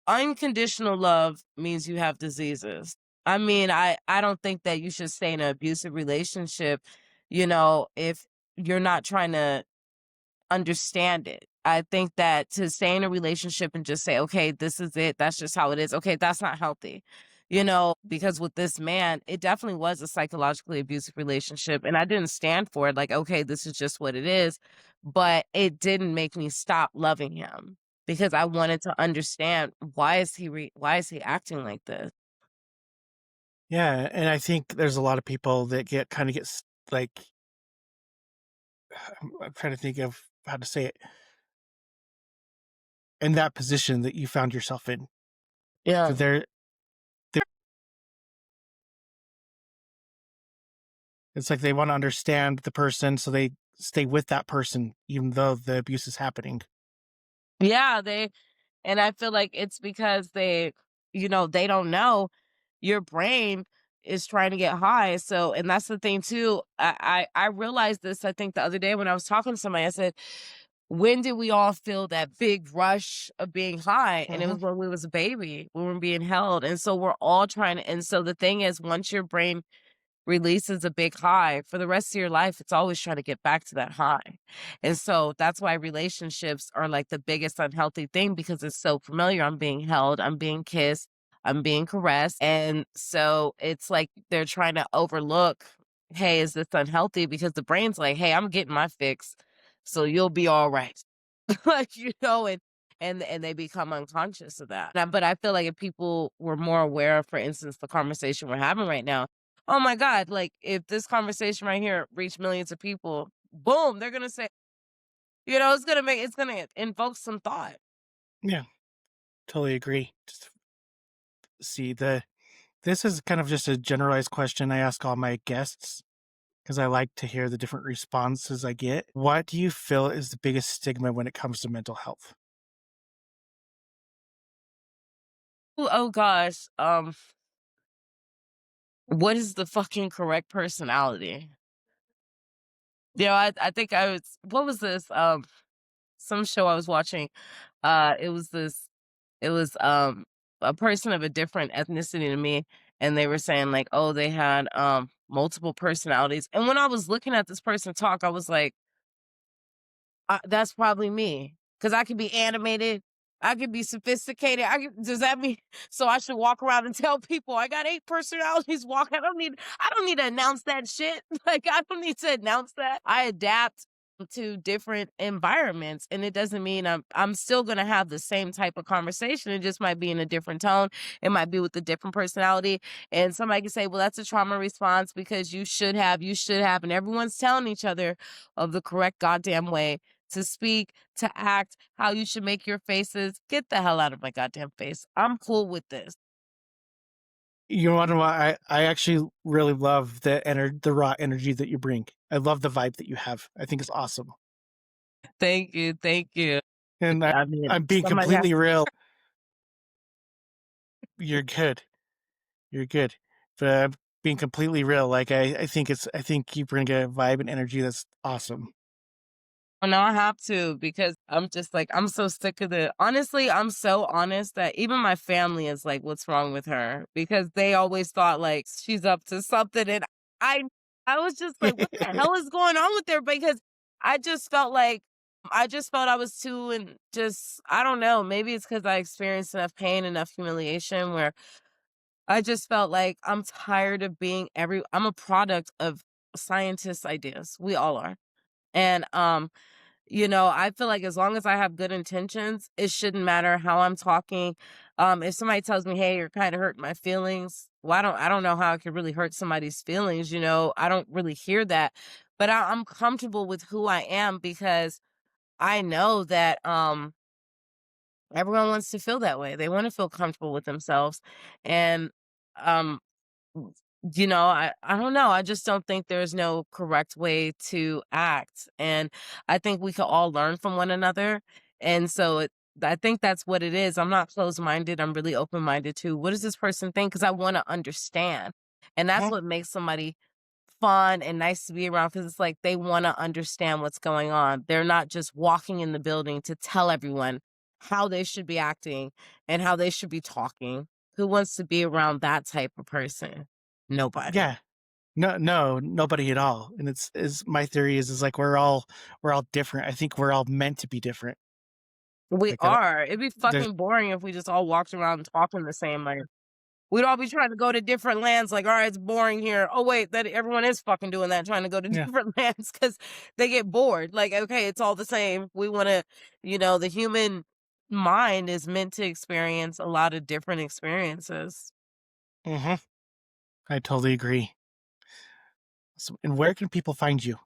unconditional love means you have diseases." I mean, I don't think that you should stay in an abusive relationship, if you're not trying to understand it. I think that to stay in a relationship and just say, okay, this is it. That's just how it is. Okay, that's not healthy. Because with this man, it definitely was a psychologically abusive relationship. And I didn't stand for it. Like, okay, this is just what it is. But it didn't make me stop loving him because I wanted to understand why is he acting like this? Yeah, and I think there's a lot of people that like I'm trying to think of how to say it in that position that you found yourself in. Yeah. That it's like they want to understand the person, so they stay with that person even though the abuse is happening. Yeah, and I feel like it's because they don't know your brain is trying to get high. So, and that's the thing too. I realized this, I think the other day when I was talking to somebody, I said, when did we all feel that big rush of being high? And it Hmm. was when we was a baby, when we were being held. And so we're all trying to, and so the thing is, once your brain releases a big high for the rest of your life, it's always trying to get back to that high. And so that's why relationships are like the biggest unhealthy thing because it's so familiar. I'm being held, I'm being kissed, I'm being caressed. And so it's like they're trying to overlook, hey, is this unhealthy? Because the brain's like, hey, I'm getting my fix. So you'll be all right. Like, and they become unconscious of that. But I feel like if people were more aware of, for instance, the conversation we're having right now, oh my God, like if this conversation right here reached millions of people, boom, they're gonna say, it's gonna invoke some thought. Yeah, totally agree. Just see the This is kind of just a generalized question I ask all my guests because I like to hear the different responses I get. What do you feel is the biggest stigma when it comes to mental health? Oh gosh, what is the fucking correct personality? I think I was what was this? Some show I was watching. It was this it was a person of a different ethnicity to me, and they were saying like, oh, they had multiple personalities. And when I was looking at this person talk, I was like, that's probably me, because I could be animated, I could be sophisticated, does that mean so I should walk around and tell people I got 8 personalities, I don't need to announce that shit, like, I don't need to announce that. I adapt to different environments, and it doesn't mean I'm still gonna have the same type of conversation, it just might be in a different tone, it might be with a different personality, and somebody can say, "Well, that's a trauma response because you should have," and everyone's telling each other of the correct goddamn way to speak, to act, how you should make your faces. Get the hell out of my goddamn face. I'm cool with this. You want to know why I actually really love the raw energy that you bring. I love the vibe that you have. I think it's awesome. Thank you. Thank you. And I mean, I'm being somebody has completely to. real. You're good. You're good. But I'm being completely real. Like I think you bring a vibe and energy that's awesome. Oh, no, I have to because I'm just like, I'm so sick of it. Honestly, I'm so honest that even my family is like, what's wrong with her? Because they always thought like she's up to something. And I, I was just like, what the hell is going on with her? Because I just felt like, I just felt I was too, and just, I don't know, maybe it's because I experienced enough pain, enough humiliation where I just felt like I'm tired of being I'm a product of scientists' ideas. We all are. And I feel like as long as I have good intentions, it shouldn't matter how I'm talking. If somebody tells me, "Hey, you're kind of hurting my feelings," well, I don't know how I could really hurt somebody's feelings. I don't really hear that, but I'm comfortable with who I am because I know that everyone wants to feel that way. They want to feel comfortable with themselves, and um, I don't know. I just don't think there's no correct way to act. And I think we could all learn from one another. And so I think that's what it is. I'm not closed minded. I'm really open minded too. What does this person think? Because I want to understand. And that's Mhm. what makes somebody fun and nice to be around because it's like they want to understand what's going on. They're not just walking in the building to tell everyone how they should be acting and how they should be talking. Who wants to be around that type of person? Nobody. Yeah. No, nobody at all. And it's is my theory is like we're all different. I think we're all meant to be different. We Like are. It'd be there's fucking boring if we just all walked around talking the same, like, we'd all be trying to go to different lands, like, "Alright, it's boring here." Oh, wait, that everyone is fucking doing that, trying to go to yeah. different lands because they get bored. Like, okay, it's all the same. We wanna the human mind is meant to experience a lot of different experiences. Hmm. I totally agree. So, and where can people find you?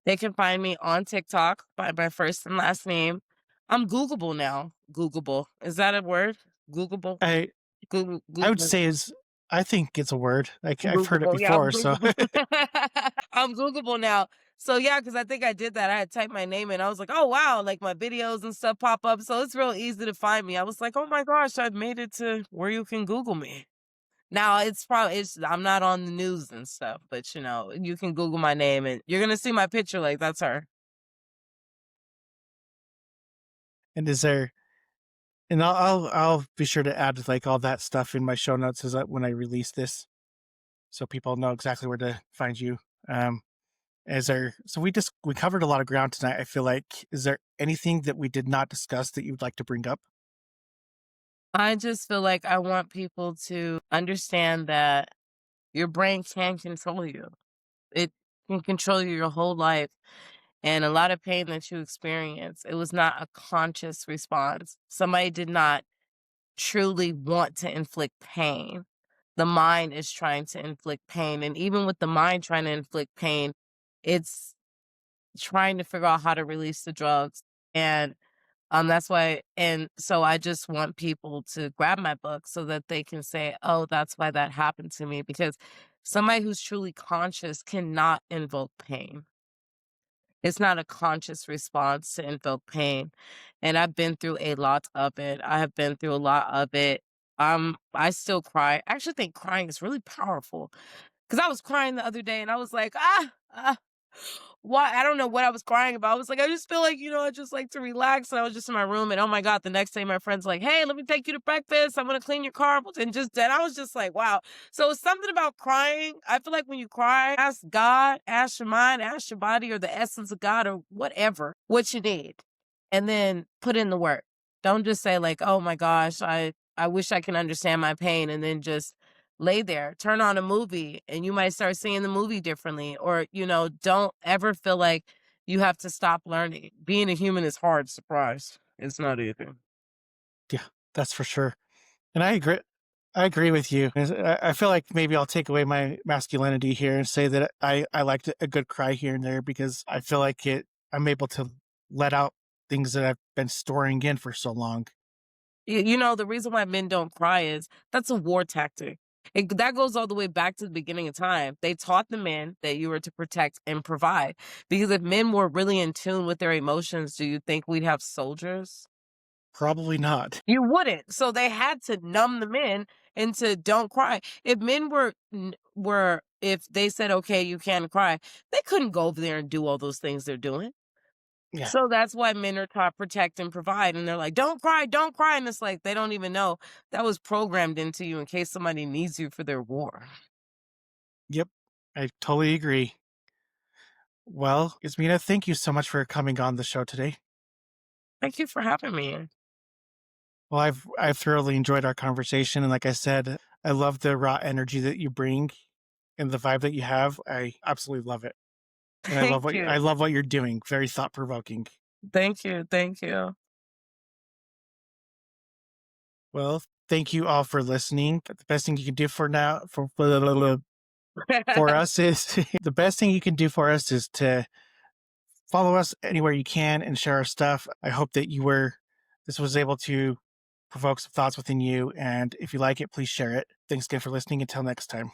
They can find me on TikTok by my first and last name. I'm Googleable now. Googleable. Is that a word? Googleable? I I would Google. say is I think it's a word. Like I've heard it Googleable, yeah, I'm before. So Googleable. I'm Googleable now. So, yeah, because I think I did that. I had typed my name in. I was like, "Oh, wow," like, my videos and stuff pop up, so it's real easy to find me. I was like, "Oh my gosh, I've made it to where you can Google me." Now, it's I'm not on the news and stuff, but, you can Google my name, and you're gonna see my picture, like, that's her. and is there and I'll be sure to add like all that stuff in my show notes as when I release this, so people know exactly where to find you. Um, is there? So we covered a lot of ground tonight. I feel like is there anything that we did not discuss that you'd like to bring up? I just feel like I want people to understand that your brain can control you. It can control you your whole life. And a lot of pain that you experience, it was not a conscious response. Somebody did not truly want to inflict pain. The mind is trying to inflict pain. And even with the mind trying to inflict pain, it's trying to figure out how to release the drugs. And That's why, and so I just want people to grab my book so that they can say, "Oh, that's why that happened to me," because somebody who's truly conscious cannot invoke pain. It's not a conscious response to invoke pain, and I've been through a lot of it. I have been through a lot of it. I still cry. I actually think crying is really powerful. 'Cause I was crying the other day and I was like, why?" I don't know what I was crying about. I was like, "I just feel like, I just like to relax." And I was just in my room and oh my God, the next day my friend's like, "Hey, let me take you to breakfast. I'm gonna clean your car." And I was just like, wow. So it's something about crying. I feel like when you cry, ask God, ask your mind, ask your body or the essence of God or whatever, what you need. And then put in the work. Don't just say like, "Oh my gosh, I wish I can understand my pain," and then just lay there, turn on a movie, and you might start seeing the movie differently. Or, don't ever feel like you have to stop learning. Being a human is hard, surprise. It's not either. Yeah, that's for sure. And I agree. I agree with you. I feel like maybe I'll take away my masculinity here and say that I like a good cry here and there because I feel like I'm able to let out things that I've been storing in for so long. The reason why men don't cry is that's a war tactic. That goes all the way back to the beginning of time. They taught the men that you were to protect and provide. Because if men were really in tune with their emotions, do you think we'd have soldiers? Probably not. You wouldn't. So they had to numb the men into don't cry. If men if they said, okay, you can't cry, they couldn't go over there and do all those things they're doing. Yeah. So that's why men are taught protect and provide. And they're like, don't cry, don't cry. And it's like, they don't even know that was programmed into you in case somebody needs you for their war. Yep. I totally agree. Well, Yasmina, thank you so much for coming on the show today. Thank you for having me. Well, I've thoroughly enjoyed our conversation, and like I said, I love the raw energy that you bring and the vibe that you have. I absolutely love it, and Thank I you. love what you're doing. Very thought provoking. Thank you. Thank you. Well, thank you all for listening. The best thing you can do for us is the best thing you can do for us is to follow us anywhere you can and share our stuff. I hope that this was able to provoke some thoughts within you. And if you like it, please share it. Thanks again for listening. Until next time.